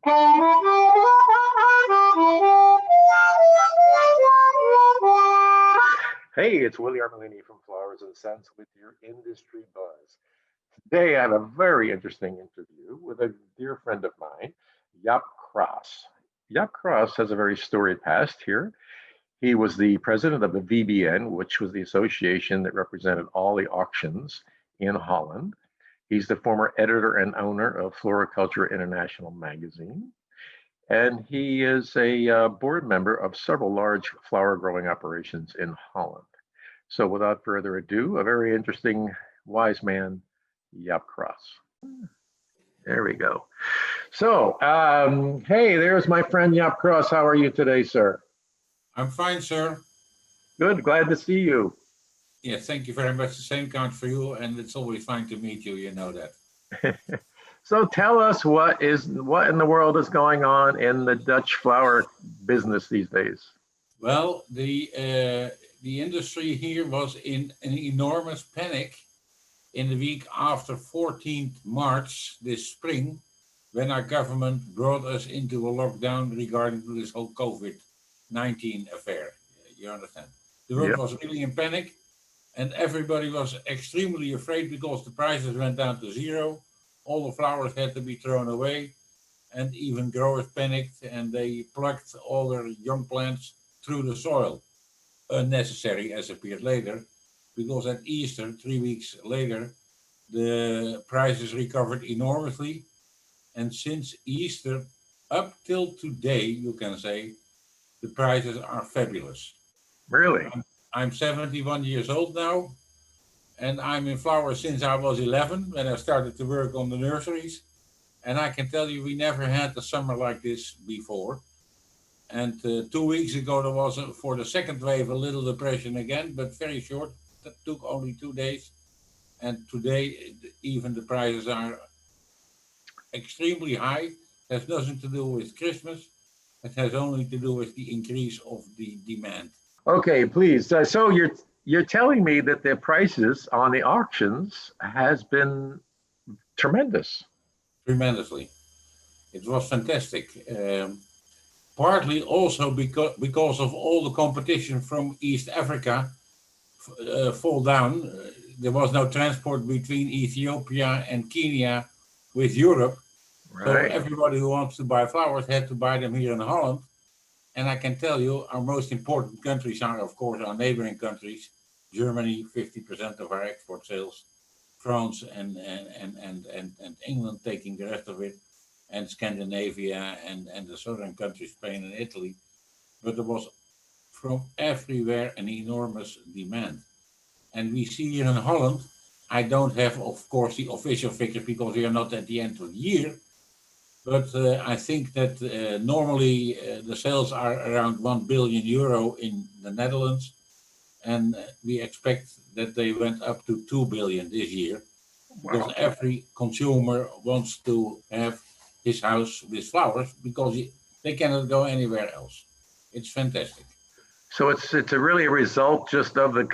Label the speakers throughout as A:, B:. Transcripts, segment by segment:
A: Hey, it's Willie Armelini from Flowers and Scents with your industry buzz. Today, I have a very interesting interview with a dear friend of mine, Jaap Kras. Jaap Kras has a very storied past here. He was the president of the VBN, which was the association that represented all the auctions in Holland. He's the former editor and owner of Floriculture International magazine. And he is a board member of several large flower growing operations in Holland. So without further ado, a very interesting wise man, Jaap Kras. There we go. So, hey, there's my friend Jaap Kras. How are you today, sir?
B: I'm fine, sir.
A: Good, glad to see you.
B: Yeah, thank you very much. The same counts for you, and it's always fine to meet you. You know that.
A: So tell us what in the world is going on in the Dutch flower business these days?
B: Well, the industry here was in an enormous panic in the week after 14th March this spring, when our government brought us into a lockdown regarding to this whole COVID-19 affair. You understand? The world
A: Yep.
B: was really in panic, and everybody was extremely afraid because the prices went down to zero. All the flowers had to be thrown away, and even growers panicked and they plucked all their young plants through the soil. Unnecessary, as appeared later, because at Easter, 3 weeks later, the prices recovered enormously. And since Easter up till today, you can say, the prices are fabulous.
A: Really?
B: I'm 71 years old now, and I'm in flowers since I was 11 when I started to work on the nurseries. And I can tell you, we never had a summer like this before. And 2 weeks ago, there was, for the second wave, a little depression again, but very short. That took only 2 days. And today, even the prices are extremely high. It has nothing to do with Christmas. It has only to do with the increase of the demand.
A: Okay, please. So you're telling me that the prices on the auctions has been tremendous.
B: Tremendously. It was fantastic. Partly also because of all the competition from East Africa fall down. There was no transport between Ethiopia and Kenya with Europe. So
A: Right.
B: everybody who wants to buy flowers had to buy them here in Holland. And I can tell you, our most important countries are, of course, our neighboring countries. Germany, 50% of our export sales. France and England taking the rest of it. And Scandinavia and the southern countries, Spain and Italy. But there was from everywhere an enormous demand. And we see here in Holland, I don't have, of course, the official figures because we are not at the end of the year. But I think that normally the sales are around 1 billion euro in the Netherlands. And we expect that they went up to 2 billion this year. Because
A: Wow.
B: every consumer wants to have his house with flowers because they cannot go anywhere else. It's fantastic.
A: So it's really a result just of the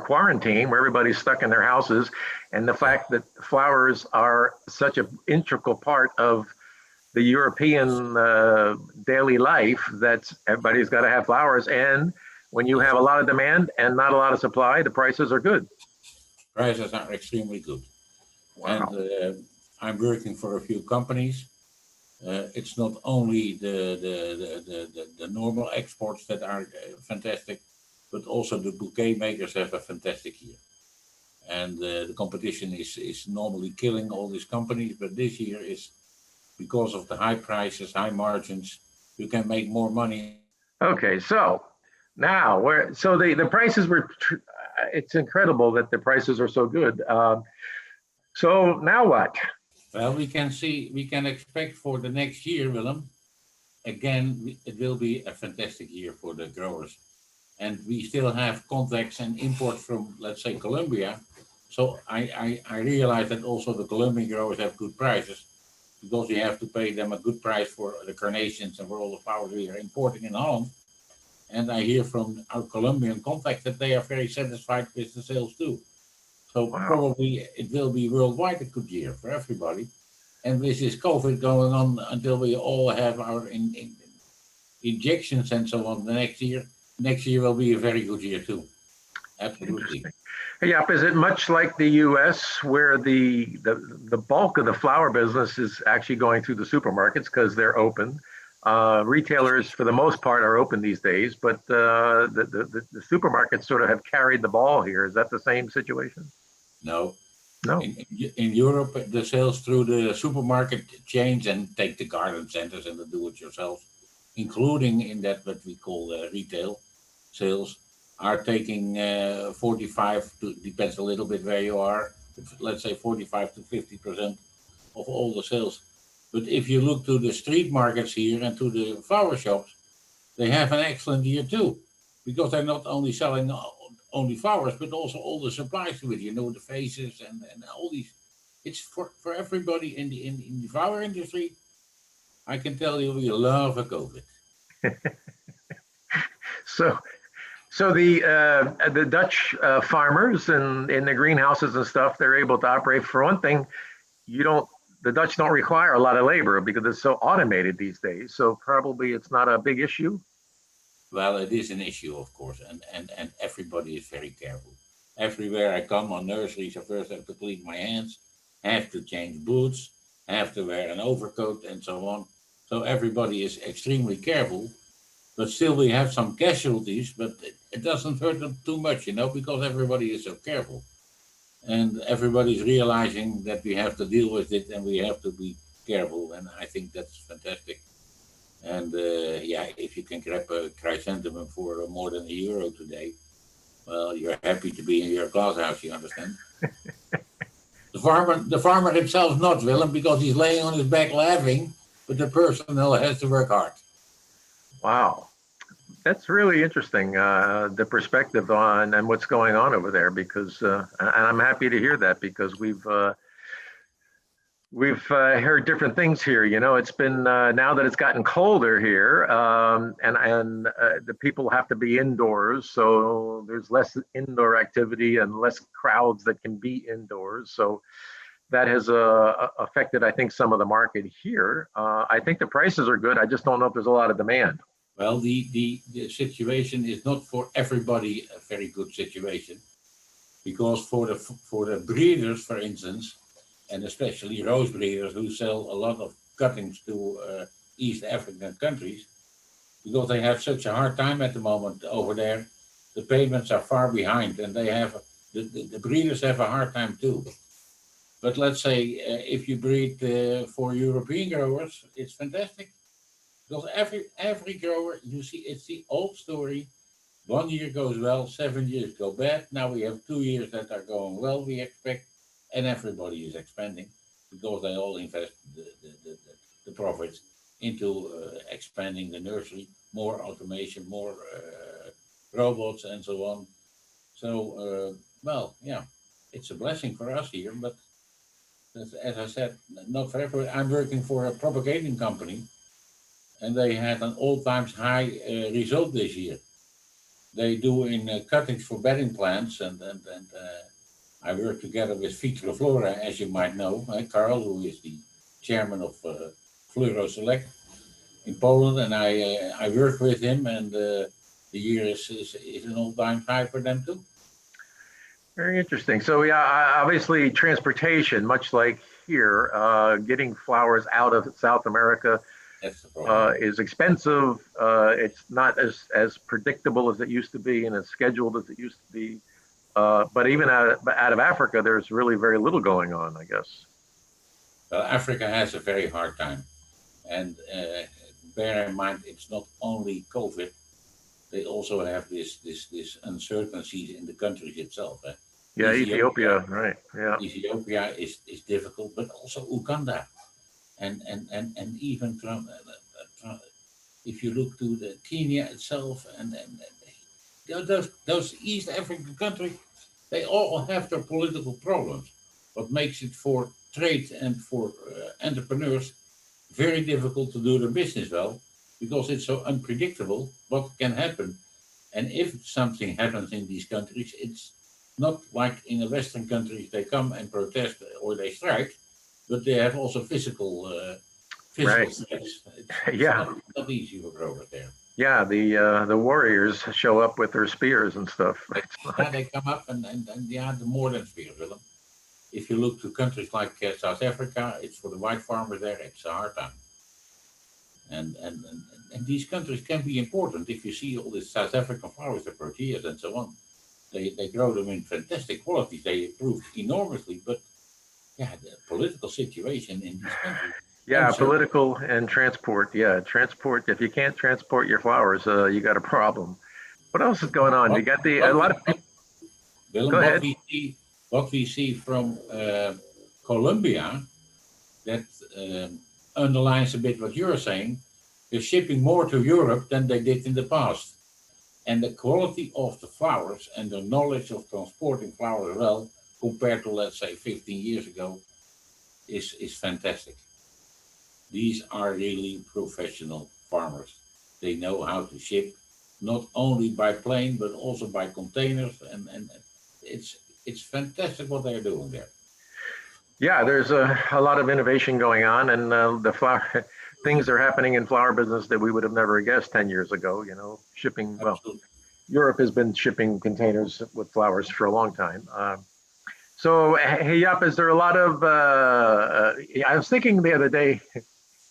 A: quarantine where everybody's stuck in their houses, and the fact that flowers are such an integral part of the European daily life that everybody's got to have flowers. And when you have a lot of demand and not a lot of supply, the prices are good.
B: Prices are extremely good. And
A: Wow.
B: I'm working for a few companies. It's not only the normal exports that are fantastic, but also the bouquet makers have a fantastic year. And the competition is normally killing all these companies, but this year is because of the high prices, high margins, you can make more money.
A: Okay, so now where so the prices were. It's incredible that the prices are so good. So now what?
B: Well, we can expect for the next year, Willem, again, it will be a fantastic year for the growers. And we still have contacts and imports from, let's say, Colombia. So I realize that also the Colombian growers have good prices because you have to pay them a good price for the carnations and for all the flowers we are importing in Holland. And I hear from our Colombian contacts that they are very satisfied with the sales too. So
A: Wow.
B: probably it will be worldwide a good year for everybody. And with this COVID going on until we all have our injections and so on, the next year will be a very good year too. Absolutely.
A: Interesting. Hey, Yep, is it much like the U.S. where the bulk of the flower business is actually going through the supermarkets because they're open? Retailers, for the most part, are open these days, but the supermarkets sort of have carried the ball here. Is that the same situation?
B: No,
A: No.
B: in Europe, the sales through the supermarket chains and take the garden centers and the do-it-yourself, including in that what we call retail sales, are taking 45 to depends a little bit where you are. Let's say 45 to 50% of all the sales. But if you look to the street markets here and to the flower shops, they have an excellent year too, because they're not only selling only flowers, but also all the supplies to it. You know, the vases and all these. It's for everybody in the flower industry. I can tell you, we love a COVID.
A: So so the Dutch farmers and in the greenhouses and stuff, they're able to operate. For one thing, you don't the Dutch don't require a lot of labor because it's so automated these days. So probably it's not a big issue.
B: Well, it is an issue, of course, and everybody is very careful. Everywhere I come on nurseries, I first have to clean my hands, have to change boots, have to wear an overcoat, and so on. So everybody is extremely careful, but still we have some casualties, but it doesn't hurt them too much, because everybody is so careful. And everybody's realizing that we have to deal with it and we have to be careful, and I think that's fantastic. And yeah, if you can grab a chrysanthemum for more than €1 today, well, you're happy to be in your glass house. You understand? The farmer himself not Willem because he's laying on his back laughing, but the personnel has to work hard.
A: Wow, that's really interesting. The perspective on and what's going on over there, because and I'm happy to hear that because we've heard different things here. It's been now that it's gotten colder here, and the people have to be indoors, so there's less indoor activity and less crowds that can be indoors. So that has affected, I think, some of the market here. I think the prices are good. I just don't know if there's a lot of demand.
B: Well, the situation is not for everybody a very good situation because for the breeders, for instance, and especially rose breeders who sell a lot of cuttings to East African countries, because they have such a hard time at the moment over there. The payments are far behind, and the breeders have a hard time too. But let's say if you breed for European growers, it's fantastic because every grower you see, it's the old story. 1 year goes well, 7 years go bad. Now we have 2 years that are going well. We expect, and everybody is expanding because they all invest the profits into expanding the nursery, more automation, more robots, and so on. So, well, yeah, it's a blessing for us here, but as I said, not for everybody. I'm working for a propagating company, and they had an all-time high result this year. They do in cuttings for bedding plants, and I work together with Flora, as you might know, Carl, who is the chairman of Fleuro Select in Poland, and I work with him, and the year is an all-time high for them too.
A: Very interesting. So yeah, obviously transportation, much like here, getting flowers out of South America
B: That's the problem.
A: is expensive. It's not as predictable as it used to be and as scheduled as it used to be. But even out of Africa, there's really very little going on, I guess.
B: Well, Africa has a very hard time, and bear in mind it's not only COVID. They also have this uncertainty in the countries itself.
A: Yeah, Ethiopia, right? Yeah.
B: Ethiopia is difficult, but also Uganda, and even if you look to the Kenya itself, and those East African countries, they all have their political problems. What makes it for trade and for entrepreneurs very difficult to do their business well, because it's so unpredictable what can happen. And if something happens in these countries, it's not like in the Western countries, they come and protest or they strike. but they have also physical
A: Right.
B: threats. It's
A: Yeah.
B: not easy for growers there.
A: Yeah. The warriors show up with their spears and stuff. It's
B: Yeah,
A: not.
B: they come up and yeah, the more than spears, Willem. If you look to countries like South Africa, it's for the white farmers there, it's a hard time. And these countries can be important if you see all these South African flowers, the proteas and so on. They grow them in fantastic qualities. They improved enormously, but yeah, the political situation in these countries
A: Yeah,
B: uncertain.
A: political and transport. Yeah, transport. If you can't transport your flowers, you got a problem. What else is going on? You
B: What,
A: got a
B: what,
A: lot of people. Go
B: Willem,
A: ahead.
B: what we see from Colombia that underlines a bit what you're saying. They're shipping more to Europe than they did in the past. And the quality of the flowers and the knowledge of transporting flowers well, compared to, let's say, 15 years ago, is fantastic. These are really professional farmers. They know how to ship, not only by plane, but also by containers. And it's, it's fantastic what they're doing there.
A: Yeah, there's a lot of innovation going on, and the flower things are happening in flower business that we would have never guessed 10 years ago. Shipping. Well,
B: Absolutely.
A: Europe has been shipping containers with flowers for a long time. So, hey, Yap, is there a lot of? I was thinking the other day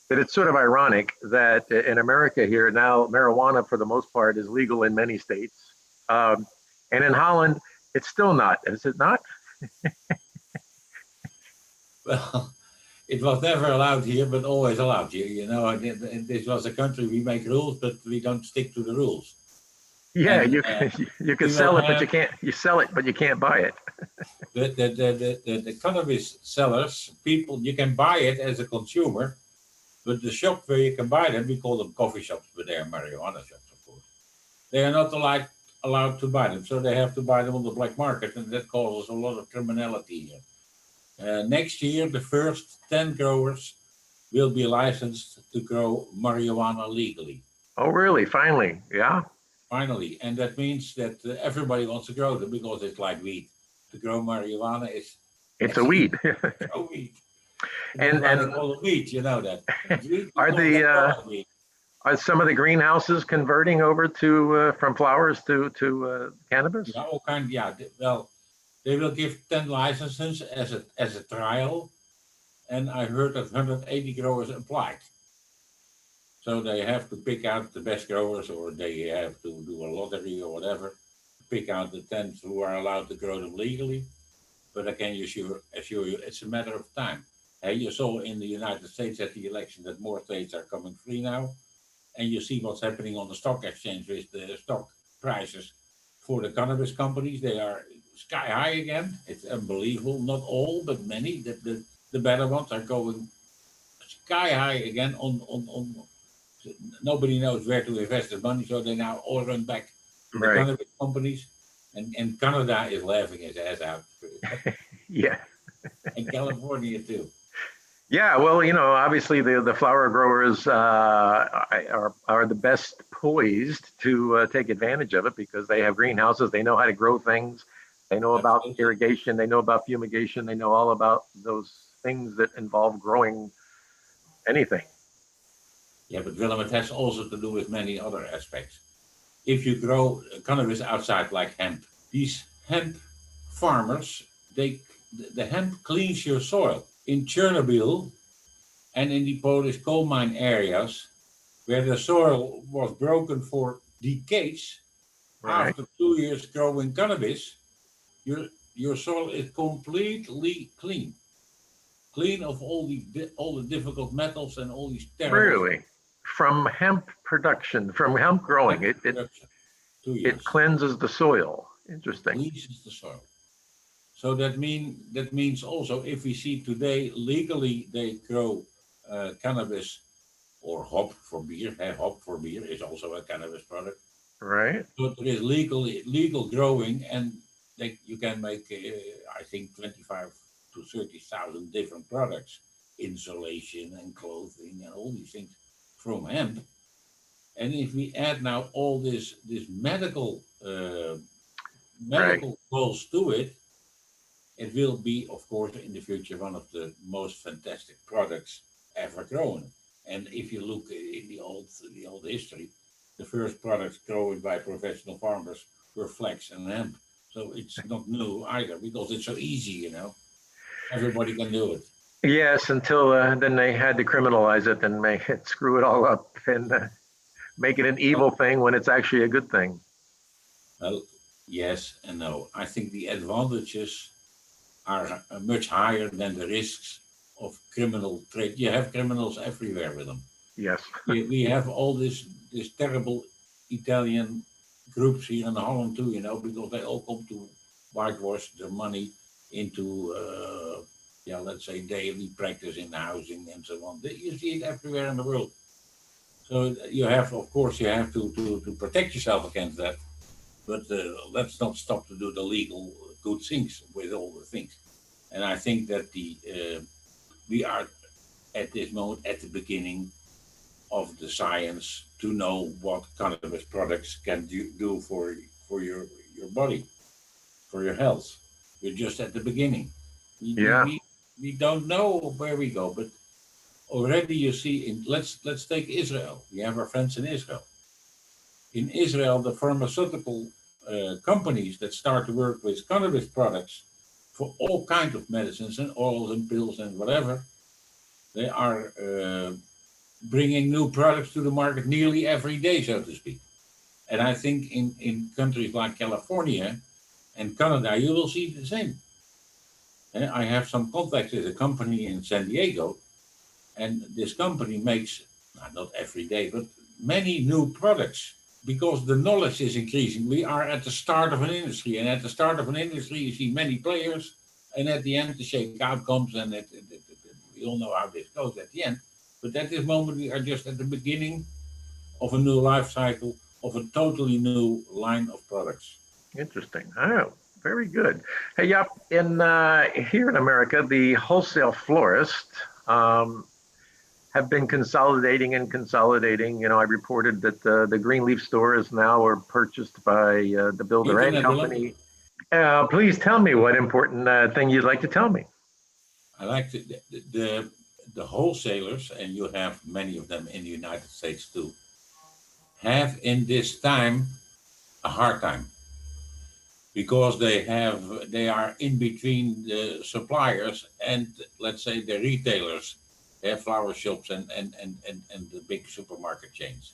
A: that it's sort of ironic that in America here now, marijuana for the most part is legal in many states, um, and in Holland it's still not. Is it not?
B: Well, it was never allowed here, but always allowed here. This was a country we make rules, but we don't stick to the rules.
A: Yeah,
B: And
A: you could
B: we will
A: sell it, but you
B: have
A: can't. You sell it, but you can't buy it.
B: the cannabis sellers, people, you can buy it as a consumer, but the shop where you can buy them, we call them coffee shops, but they are marijuana shops, of course. They are not allowed to buy them, so they have to buy them on the black market, and that causes a lot of criminality here. Next year, the first 10 growers will be licensed to grow marijuana legally.
A: Oh, really? Finally? Yeah.
B: Finally, and that means that everybody wants to grow them because it's like weed. To grow marijuana is
A: It's a
B: actually
A: weed.
B: grow weed. And that's
A: and
B: why they
A: and
B: call it weed, you know that. It's weed
A: are
B: because they
A: the
B: grow like weed.
A: are some of the greenhouses converting over to from flowers to cannabis?
B: Yeah, all kind, yeah. Well, they will give 10 licenses as a trial, and I heard that 180 growers applied. So they have to pick out the best growers, or they have to do a lottery or whatever, to pick out the 10 who are allowed to grow them legally. But I can assure you, it's a matter of time. Hey, you saw in the United States at the election that more states are coming free now, and you see what's happening on the stock exchange with the stock prices for the cannabis companies. They are sky high again. It's unbelievable. Not all, but many. The better ones are going sky high again on nobody knows where to invest the money, so they now all run back to the
A: Right.
B: cannabis companies. And Canada is laughing his ass out,
A: Yeah.
B: and California too.
A: Yeah, well, obviously the flower growers are the best poised to take advantage of it because they have greenhouses. They know how to grow things. They know about
B: Absolutely.
A: irrigation. They know about fumigation. They know all about those things that involve growing anything.
B: Yeah, but Willem, it has also to do with many other aspects. If you grow cannabis outside like hemp, these hemp farmers, they the hemp cleans your soil. In Chernobyl and in the Polish coal mine areas, where the soil was broken for decades,
A: Right.
B: after 2 years growing cannabis, your your soil is completely clean of all the difficult metals and all these terrible
A: Really, from hemp production, from hemp growing,
B: hemp
A: it
B: production. two
A: it
B: years
A: cleanses the soil. Interesting.
B: cleanses the soil. So that means also if we see today legally they grow cannabis or hop for beer. Hop for beer is also a cannabis product.
A: Right.
B: So there is legal growing, and you can make I think 25 to 30,000 different products, insulation and clothing and all these things from hemp. And if we add now all this
A: Right.
B: medical goals to it, it will be, of course, in the future, one of the most fantastic products ever grown. And if you look in the old history, the first products grown by professional farmers were flax and hemp. So it's not new either because it's so easy, Everybody can do it.
A: Yes, until then they had to criminalize it and make it, screw it all up and make it an evil thing when it's actually a good thing.
B: Well, yes and no. I think the advantages are much higher than the risks of criminal trade. You have criminals everywhere with them.
A: Yes.
B: We have all this terrible Italian groups here in Holland too, because they all come to whitewash their money into, let's say daily practice in housing and so on. You see it everywhere in the world. So you have, of course, you have to protect yourself against that. But let's not stop to do the legal good things with all the things. And I think that we are at this moment at the beginning of the science to know what cannabis products can do for your body, for your health. We're just at the beginning.
A: Yeah.
B: We don't know where we go, but already you see. Let's take Israel. We have our friends in Israel. In Israel, the pharmaceutical companies that start to work with cannabis products for all kinds of medicines and oils and pills and whatever, they are bringing new products to the market nearly every day, so to speak. And I think in countries like California and Canada, you will see the same. I have some contacts with a company in San Diego, and this company makes, not every day, but many new products because the knowledge is increasing. We are at the start of an industry, and at the start of an industry, you see many players, and at the end, the shakeout comes, and we all know how this goes at the end. But at this moment, we are just at the beginning of a new life cycle of a totally new line of products.
A: Interesting. Oh, very good. Hey, Jaap, here in America, the wholesale florists have been consolidating and consolidating. I reported that the Greenleaf stores now are purchased by the Builder and Company. Please tell me what important thing you'd like to tell me.
B: I like the wholesalers, and you have many of them in the United States too, have in this time a hard time because they are in between the suppliers and, let's say, the retailers. They have flower shops and the big supermarket chains.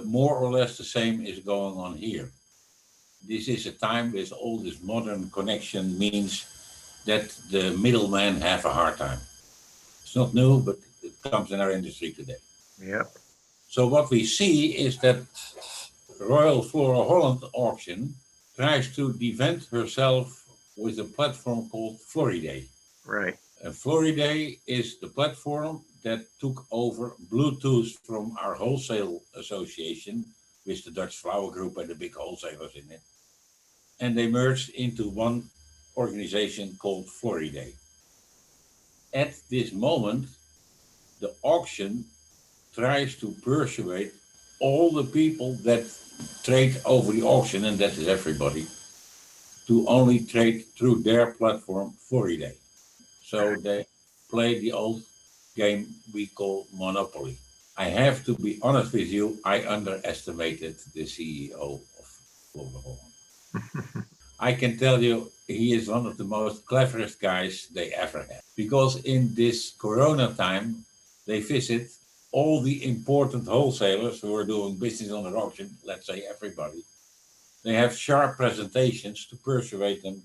B: More or less the same is going on here. This is a time with all this modern connection means that the middlemen have a hard time. It's not new, but it comes in our industry today.
A: Yep.
B: So what we see is that Royal Flora Holland auction tries to defend herself with a platform called Floriday.
A: Right.
B: And Floriday is the platform that took over Bluetooth from our wholesale association with the Dutch Flower Group and the big wholesalers in it. And they merged into one organization called Floriday. At this moment, the auction tries to persuade all the people that trade over the auction, and that is everybody, to only trade through their platform Floriday. So they play the old game we call Monopoly. I have to be honest with you, I underestimated the CEO of Flora Holland. I can tell you, he is one of the most cleverest guys they ever had. Because in this Corona time, they visit all the important wholesalers who are doing business on the auction, let's say everybody. They have sharp presentations to persuade them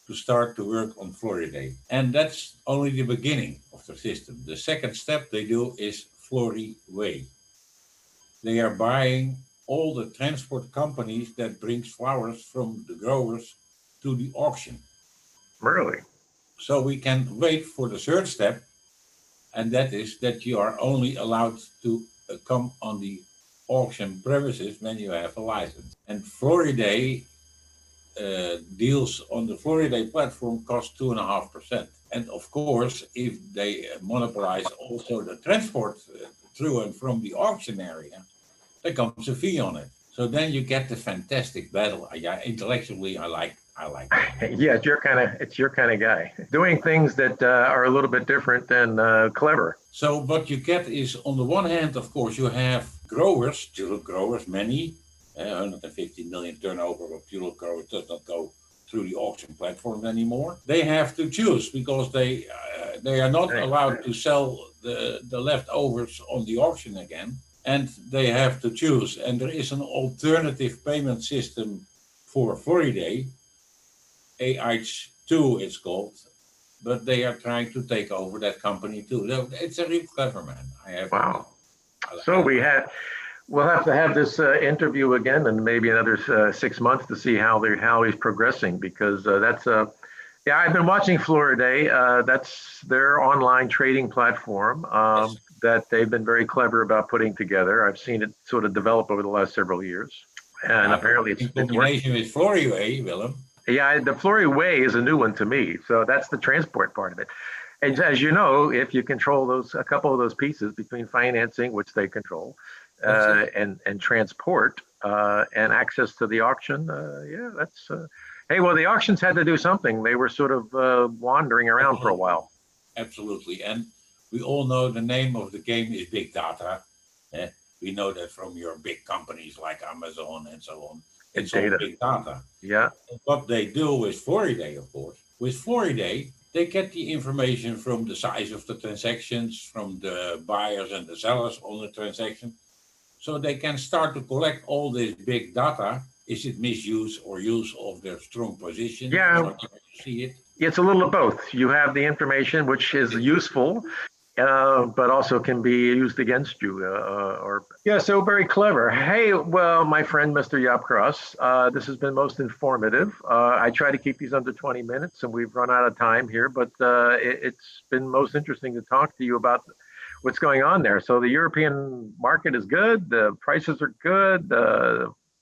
B: to start to work on Floriday. And that's only the beginning of the system. The second step they do is Floriway. They are buying all the transport companies that brings flowers from the growers to the auction.
A: Really?
B: So we can wait for the third step, and that is that you are only allowed to come on the auction premises when you have a license. And Floriday deals on the Floriday platform cost 2.5%. And of course, if they monopolize also the transport through and from the auction area, there comes a fee on it. So then you get the fantastic battle. Yeah, intellectually, I like I like that.
A: Yeah, it's your kind of guy. Doing things that are a little bit different and clever.
B: So what you get is, on the one hand, of course, you have growers, tulip growers, many, 150 million turnover of tulip growers does not go through the auction platform anymore. They have to choose because they are not allowed to sell the leftovers on the auction again, and they have to choose. And there is an alternative payment system for Floriday, AH2 it's called, but they are trying to take over that company too. It's a real clever man. I have.
A: Wow. So we'll have to have this interview again in maybe another 6 months to see how he's progressing, because yeah, I've been watching Floriday. That's their online trading platform
B: Yes.
A: that they've been very clever about putting together. I've seen it sort of develop over the last several years, and apparently
B: in
A: it's working.
B: combination with Floriday, Willem.
A: Yeah, the Florida Way is a new one to me. So that's the transport part of it. And as you know, if you control a couple of those pieces between financing, which they control, and transport and access to the auction, yeah, that's. Hey, well, the auctions had to do something. They were sort of wandering around for a while.
B: Absolutely. And we all know the name of the game is big data. Eh? We know that from your big companies like Amazon and so on. It's all big data.
A: Yeah.
B: What they do with Floriday, of course, with Floriday, they get the information from the size of the transactions, from the buyers and the sellers on the transaction. So they can start to collect all this big data. Is it misuse or use of their strong position?
A: Yeah.
B: You see it.
A: It's a little of both. You have the information, which is useful, but also can be used against you. Yeah, so very clever. Hey, well, my friend, Mr. Jaap Kras, this has been most informative. I try to keep these under 20 minutes, and we've run out of time here, but it's been most interesting to talk to you about what's going on there. So the European market is good. The prices are good.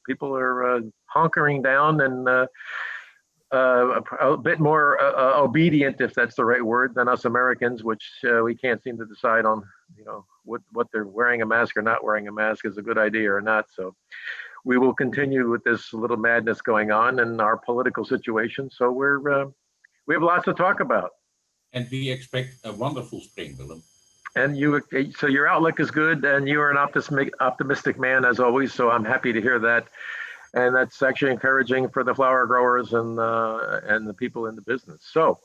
A: People are hunkering down and a bit more obedient, if that's the right word, than us Americans, which we can't seem to decide on, what they're wearing a mask or not wearing a mask is a good idea or not. So we will continue with this little madness going on in our political situation. So we have lots to talk about.
B: And we expect a wonderful spring, Willem.
A: And so your outlook is good, and you are an optimistic man as always. So I'm happy to hear that. And that's actually encouraging for the flower growers and the people in the business. So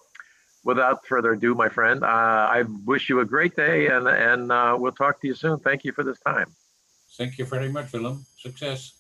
A: without further ado, my friend, I wish you a great day, and we'll talk to you soon. Thank you for this time.
B: Thank you very much, Willem. Success.